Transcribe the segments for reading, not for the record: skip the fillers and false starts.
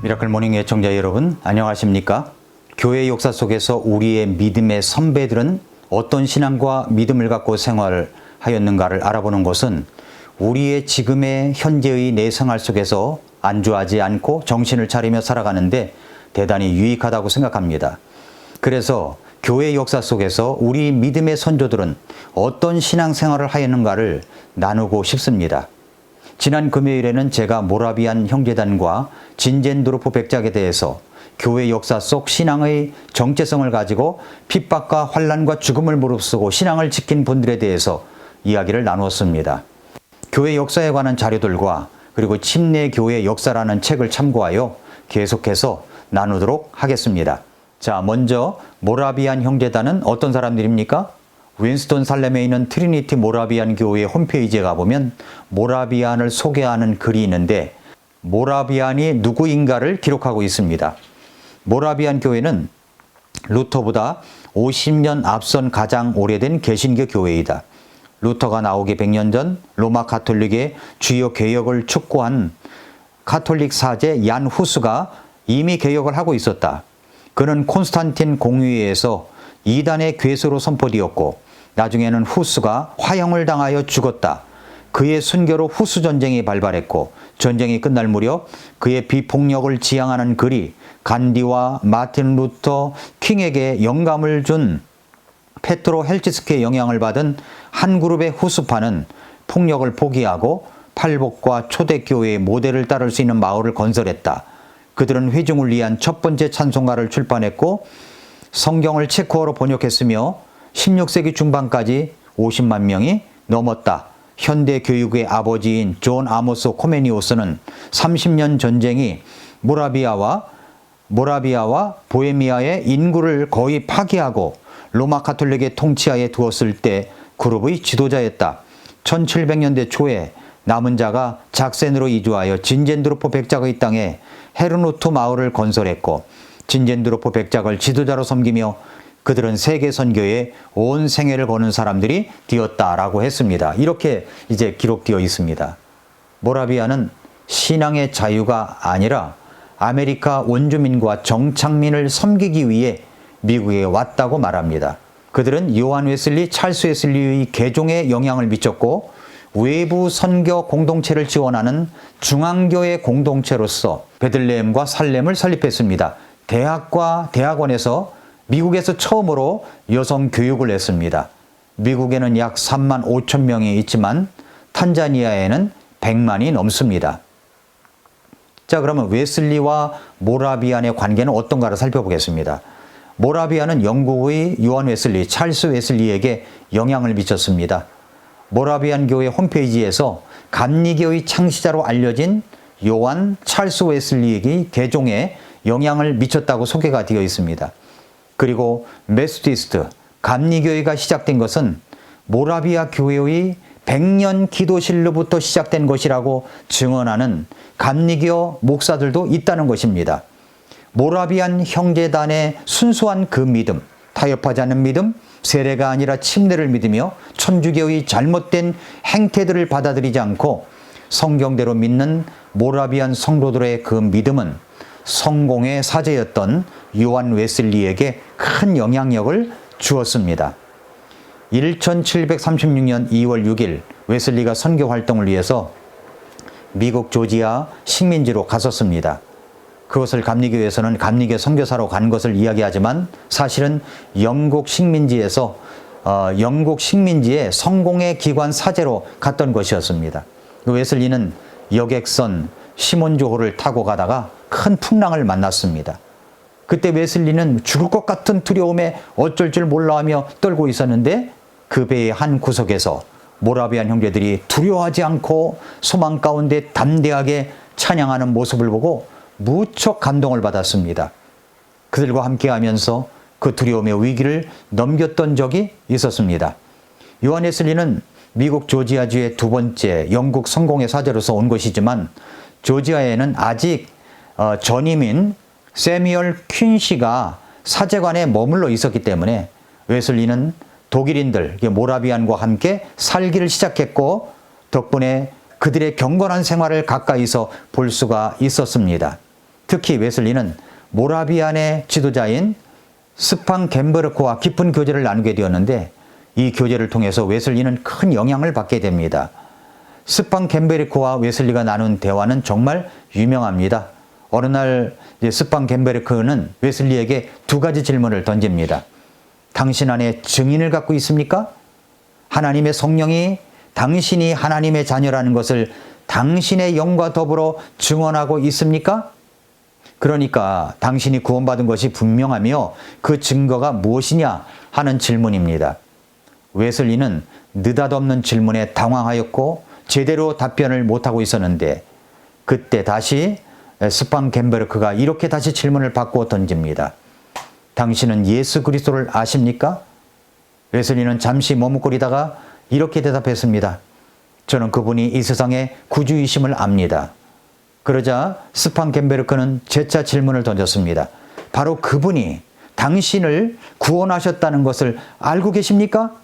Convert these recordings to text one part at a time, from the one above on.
미라클 모닝 애청자 여러분, 안녕하십니까? 교회 역사 속에서 우리의 믿음의 선배들은 어떤 신앙과 믿음을 갖고 생활하였는가를 알아보는 것은 우리의 지금의 현재의 내 생활 속에서 안주하지 않고 정신을 차리며 살아가는데 대단히 유익하다고 생각합니다. 그래서 교회 역사 속에서 우리 믿음의 선조들은 어떤 신앙생활을 하였는가를 나누고 싶습니다. 지난 금요일에는 제가 모라비안 형제단과 진젠도르프 백작에 대해서 교회 역사 속 신앙의 정체성을 가지고 핍박과 환난과 죽음을 무릅쓰고 신앙을 지킨 분들에 대해서 이야기를 나누었습니다. 교회 역사에 관한 자료들과 그리고 침례교회 역사라는 책을 참고하여 계속해서 나누도록 하겠습니다. 자, 먼저 모라비안 형제단은 어떤 사람들입니까? 윈스턴 살렘에 있는 트리니티 모라비안 교회 홈페이지에 가보면 모라비안을 소개하는 글이 있는데 모라비안이 누구인가를 기록하고 있습니다. 모라비안 교회는 루터보다 50년 앞선 가장 오래된 개신교 교회이다. 루터가 나오기 100년 전 로마 가톨릭의 주요 개혁을 촉구한 가톨릭 사제 얀 후스가 이미 개혁을 하고 있었다. 그는 콘스탄틴 공의회에서 이단의 괴수로 선포되었고 나중에는 후스가 화형을 당하여 죽었다. 그의 순교로 후스 전쟁이 발발했고 전쟁이 끝날 무렵 그의 비폭력을 지향하는 글이 간디와 마틴 루터 킹에게 영감을 준 페트로 헬치스키의 영향을 받은 한 그룹의 후스파는 폭력을 포기하고 팔복과 초대교회의 모델을 따를 수 있는 마을을 건설했다. 그들은 회중을 위한 첫 번째 찬송가를 출판했고 성경을 체코어로 번역했으며 16세기 중반까지 50만 명이 넘었다. 현대 교육의 아버지인 존 아모스 코메니우스는 30년 전쟁이 모라비아와 보헤미아의 인구를 거의 파괴하고 로마 가톨릭의 통치하에 두었을 때 그룹의 지도자였다. 1700년대 초에 남은 자가 작센으로 이주하여 진젠드로프 백작의 땅에 헤르누트 마을을 건설했고 진젠드로프 백작을 지도자로 섬기며 그들은 세계 선교에 온 생애를 거는 사람들이 되었다라고 했습니다. 이렇게 이제 기록되어 있습니다. 모라비아는 신앙의 자유가 아니라 아메리카 원주민과 정착민을 섬기기 위해 미국에 왔다고 말합니다. 그들은 요한 웨슬리, 찰스 웨슬리의 개종에 영향을 미쳤고 외부 선교 공동체를 지원하는 중앙교회 공동체로서 베들레헴과 살렘을 설립했습니다. 대학과 대학원에서 미국에서 처음으로 여성 교육을 했습니다. 미국에는 약 3만 5천 명이 있지만 탄자니아에는 100만이 넘습니다. 자, 그러면 웨슬리와 모라비안의 관계는 어떤가를 살펴보겠습니다. 모라비안은 영국의 요한 웨슬리, 찰스 웨슬리에게 영향을 미쳤습니다. 모라비안 교회 홈페이지에서 감리교의 창시자로 알려진 요한 찰스 웨슬리에게 개종에 영향을 미쳤다고 소개가 되어 있습니다. 그리고 메소디스트, 감리교회가 시작된 것은 모라비아 교회의 100년 기도실로부터 시작된 것이라고 증언하는 감리교 목사들도 있다는 것입니다. 모라비안 형제단의 순수한 그 믿음, 타협하지 않는 믿음, 세례가 아니라 침례를 믿으며 천주교의 잘못된 행태들을 받아들이지 않고 성경대로 믿는 모라비안 성도들의 그 믿음은 성공의 사제였던 요한 웨슬리에게 큰 영향력을 주었습니다. 1736년 2월 6일 웨슬리가 선교 활동을 위해서 미국 조지아 식민지로 갔었습니다. 그것을 감리교에서는 감리교 선교사로 간 것을 이야기하지만 사실은 영국 식민지의 성공의 기관 사제로 갔던 것이었습니다. 웨슬리는 여객선 시몬조호를 타고 가다가 큰 풍랑을 만났습니다. 그때 웨슬리는 죽을 것 같은 두려움에 어쩔 줄 몰라 하며 떨고 있었는데 그 배의 한 구석에서 모라비안 형제들이 두려워하지 않고 소망 가운데 담대하게 찬양하는 모습을 보고 무척 감동을 받았습니다. 그들과 함께 하면서 그 두려움의 위기를 넘겼던 적이 있었습니다. 요한 웨슬리는 미국 조지아주의 두 번째 영국 성공의 사제로서 온 것이지만 조지아에는 아직 전임인 세뮤얼 퀸시가 사제관에 머물러 있었기 때문에 웨슬리는 독일인들, 모라비안과 함께 살기를 시작했고 덕분에 그들의 경건한 생활을 가까이서 볼 수가 있었습니다. 특히 웨슬리는 모라비안의 지도자인 스팡 갬버르크와 깊은 교제를 나누게 되었는데 이 교제를 통해서 웨슬리는 큰 영향을 받게 됩니다. 스팡 갬버르크와 웨슬리가 나눈 대화는 정말 유명합니다. 어느 날 스팡 갬버르크는 웨슬리에게 두 가지 질문을 던집니다. 당신 안에 증인을 갖고 있습니까? 하나님의 성령이 당신이 하나님의 자녀라는 것을 당신의 영과 더불어 증언하고 있습니까? 그러니까 당신이 구원받은 것이 분명하며 그 증거가 무엇이냐 하는 질문입니다. 웨슬리는 느닷없는 질문에 당황하였고 제대로 답변을 못하고 있었는데 그때 다시 스팡 갬버르크가 이렇게 다시 질문을 바꾸어 던집니다. 당신은 예수 그리스도를 아십니까? 웨슬리는 잠시 머뭇거리다가 이렇게 대답했습니다. 저는 그분이 이 세상의 구주이심을 압니다. 그러자 스팡 갬버르크는 재차 질문을 던졌습니다. 바로 그분이 당신을 구원하셨다는 것을 알고 계십니까?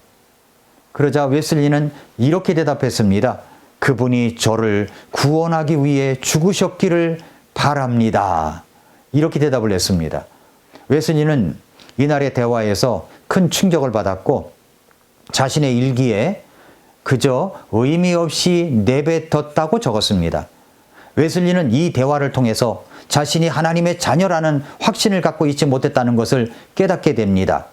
그러자 웨슬리는 이렇게 대답했습니다. 그분이 저를 구원하기 위해 죽으셨기를 바랍니다. 이렇게 대답을 했습니다. 웨슬리는 이날의 대화에서 큰 충격을 받았고 자신의 일기에 그저 의미 없이 내뱉었다고 적었습니다. 웨슬리는 이 대화를 통해서 자신이 하나님의 자녀라는 확신을 갖고 있지 못했다는 것을 깨닫게 됩니다.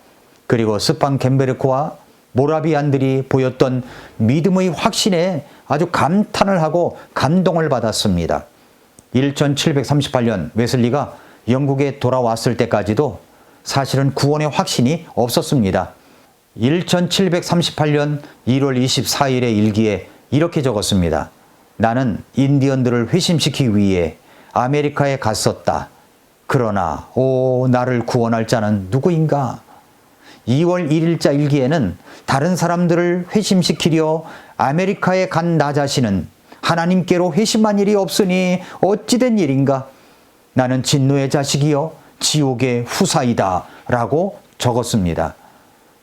그리고 스팡 갬버르크와 모라비안들이 보였던 믿음의 확신에 아주 감탄을 하고 감동을 받았습니다. 1738년 웨슬리가 영국에 돌아왔을 때까지도 사실은 구원의 확신이 없었습니다. 1738년 1월 24일의 일기에 이렇게 적었습니다. 나는 인디언들을 회심시키기 위해 아메리카에 갔었다. 그러나 나를 구원할 자는 누구인가? 2월 1일자 일기에는 다른 사람들을 회심시키려 아메리카에 간 나 자신은 하나님께로 회심한 일이 없으니 어찌된 일인가? 나는 진노의 자식이요 지옥의 후사이다 라고 적었습니다.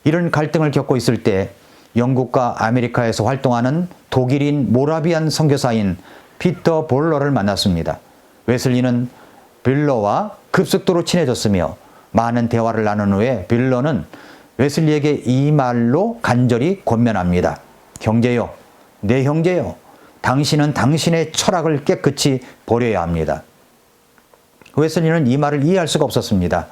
이런 갈등을 겪고 있을 때 영국과 아메리카에서 활동하는 독일인 모라비안 선교사인 피터 볼러를 만났습니다. 웨슬리는 빌러와 급속도로 친해졌으며 많은 대화를 나눈 후에 빌러는 웨슬리에게 이 말로 간절히 권면합니다. 형제여, 내 형제여, 당신은 당신의 철학을 깨끗이 버려야 합니다. 웨슬리는 이 말을 이해할 수가 없었습니다.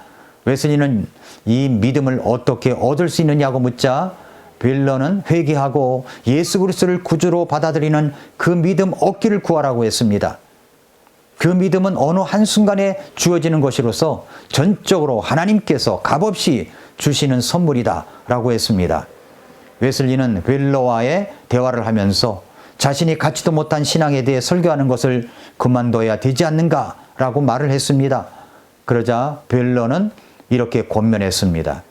웨슬리는 이 믿음을 어떻게 얻을 수 있느냐고 묻자 빌러는 회개하고 예수 그리스도를 구주로 받아들이는 그 믿음 얻기를 구하라고 했습니다. 그 믿음은 어느 한순간에 주어지는 것이로서 전적으로 하나님께서 값없이 주시는 선물이다 라고 했습니다. 웨슬리는 빌러와의 대화를 하면서 자신이 갖지도 못한 신앙에 대해 설교하는 것을 그만둬야 되지 않는가 라고 말을 했습니다. 그러자 빌러는 이렇게 권면했습니다.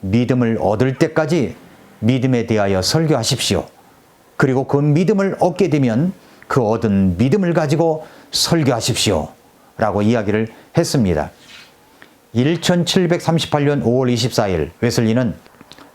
믿음을 얻을 때까지 믿음에 대하여 설교하십시오. 그리고 그 믿음을 얻게 되면 그 얻은 믿음을 가지고 설교하십시오. 라고 이야기를 했습니다. 1738년 5월 24일 웨슬리는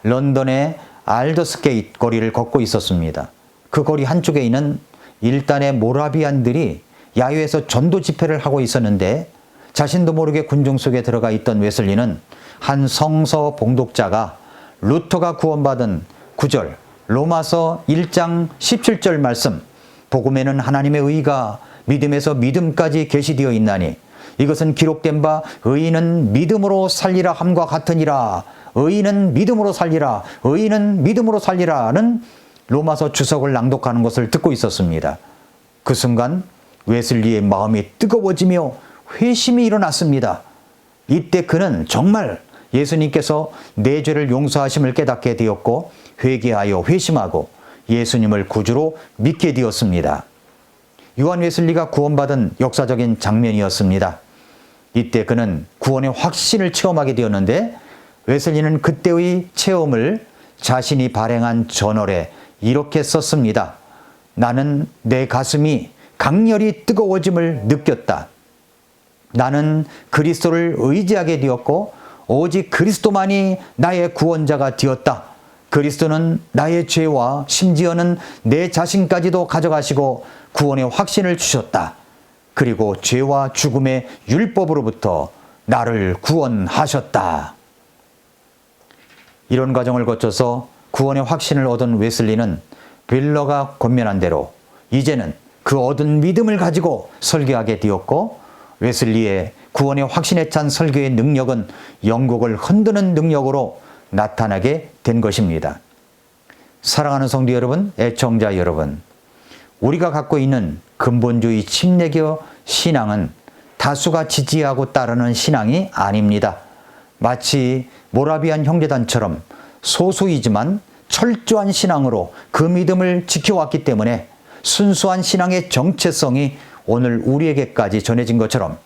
런던의 알더스게이트 거리를 걷고 있었습니다. 그 거리 한쪽에 있는 일단의 모라비안들이 야유에서 전도 집회를 하고 있었는데 자신도 모르게 군중 속에 들어가 있던 웨슬리는 한 성서 봉독자가 루터가 구원받은 구절 로마서 1장 17절 말씀 복음에는 하나님의 의가 믿음에서 믿음까지 계시되어 있나니 이것은 기록된 바 의인은 믿음으로 살리라 함과 같으니라. 의인은 믿음으로 살리라. 의인은 믿음으로 살리라는 로마서 주석을 낭독하는 것을 듣고 있었습니다. 그 순간 웨슬리의 마음이 뜨거워지며 회심이 일어났습니다. 이때 그는 정말 예수님께서 내 죄를 용서하심을 깨닫게 되었고 회개하여 회심하고 예수님을 구주로 믿게 되었습니다. 요한 웨슬리가 구원받은 역사적인 장면이었습니다. 이때 그는 구원의 확신을 체험하게 되었는데 웨슬리는 그때의 체험을 자신이 발행한 저널에 이렇게 썼습니다. 나는 내 가슴이 강렬히 뜨거워짐을 느꼈다. 나는 그리스도를 의지하게 되었고 오직 그리스도만이 나의 구원자가 되었다. 그리스도는 나의 죄와 심지어는 내 자신까지도 가져가시고 구원의 확신을 주셨다. 그리고 죄와 죽음의 율법으로부터 나를 구원하셨다. 이런 과정을 거쳐서 구원의 확신을 얻은 웨슬리는 벨러가 권면한 대로 이제는 그 얻은 믿음을 가지고 설교하게 되었고, 웨슬리의 구원의 확신에 찬 설교의 능력은 영국을 흔드는 능력으로 나타나게 된 것입니다. 사랑하는 성도 여러분, 애청자 여러분, 우리가 갖고 있는 근본주의 침례교 신앙은 다수가 지지하고 따르는 신앙이 아닙니다. 마치 모라비안 형제단처럼 소수이지만 철저한 신앙으로 그 믿음을 지켜왔기 때문에 순수한 신앙의 정체성이 오늘 우리에게까지 전해진 것처럼,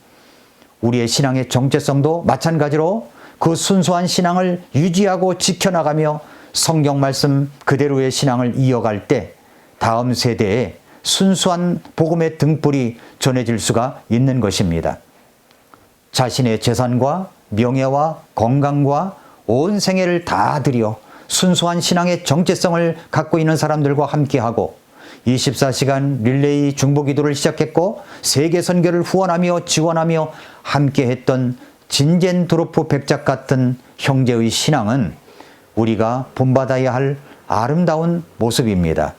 우리의 신앙의 정체성도 마찬가지로 그 순수한 신앙을 유지하고 지켜나가며 성경 말씀 그대로의 신앙을 이어갈 때 다음 세대에 순수한 복음의 등불이 전해질 수가 있는 것입니다. 자신의 재산과 명예와 건강과 온 생애를 다 들여 순수한 신앙의 정체성을 갖고 있는 사람들과 함께하고 24시간 릴레이 중보기도를 시작했고 세계 선교를 후원하며 지원하며 함께했던 진젠도르프 백작 같은 형제의 신앙은 우리가 본받아야 할 아름다운 모습입니다.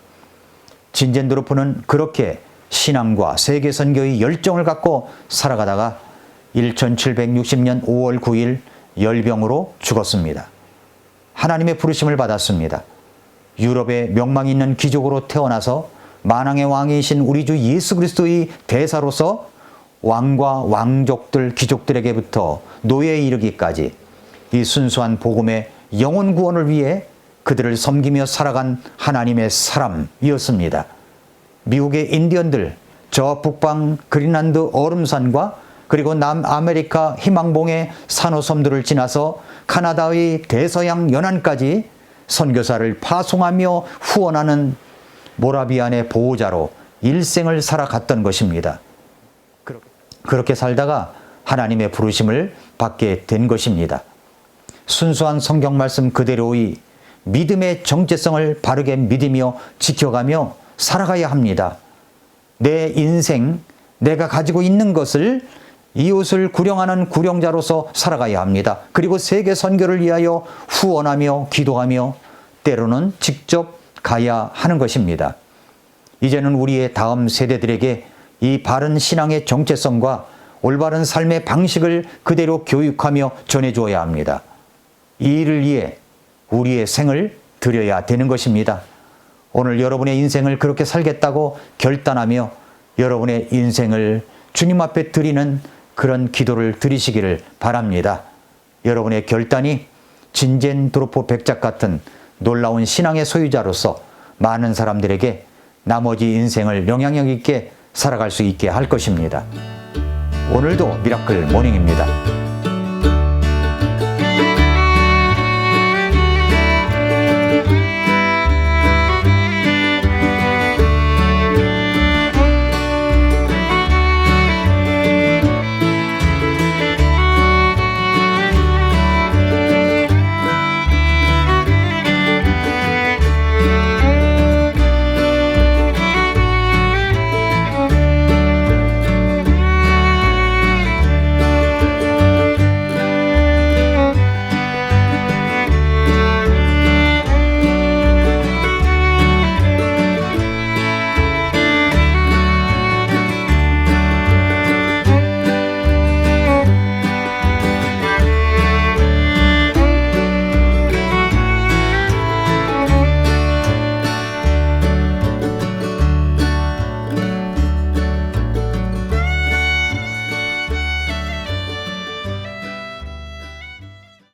진젠도르프는 그렇게 신앙과 세계 선교의 열정을 갖고 살아가다가 1760년 5월 9일 열병으로 죽었습니다. 하나님의 부르심을 받았습니다. 유럽의 명망 있는 귀족으로 태어나서 만왕의 왕이신 우리 주 예수 그리스도의 대사로서 왕과 왕족들, 귀족들에게부터 노예에 이르기까지 이 순수한 복음의 영혼 구원을 위해 그들을 섬기며 살아간 하나님의 사람이었습니다. 미국의 인디언들, 저 북방 그린란드 얼음산과 그리고 남아메리카 희망봉의 산호섬들을 지나서 카나다의 대서양 연안까지 선교사를 파송하며 후원하는 모라비안의 보호자로 일생을 살아갔던 것입니다. 그렇게 살다가 하나님의 부르심을 받게 된 것입니다. 순수한 성경 말씀 그대로의 믿음의 정체성을 바르게 믿으며 지켜가며 살아가야 합니다. 내 인생, 내가 가지고 있는 것을 이웃을 구령하는 구령자로서 살아가야 합니다. 그리고 세계 선교를 위하여 후원하며 기도하며 때로는 직접 가야 하는 것입니다. 이제는 우리의 다음 세대들에게 이 바른 신앙의 정체성과 올바른 삶의 방식을 그대로 교육하며 전해주어야 합니다. 이 일을 위해 우리의 생을 드려야 되는 것입니다. 오늘 여러분의 인생을 그렇게 살겠다고 결단하며 여러분의 인생을 주님 앞에 드리는 그런 기도를 드리시기를 바랍니다. 여러분의 결단이 진젠도르프 백작 같은 놀라운 신앙의 소유자로서 많은 사람들에게 나머지 인생을 영향력 있게 살아갈 수 있게 할 것입니다. 오늘도 미라클 모닝입니다.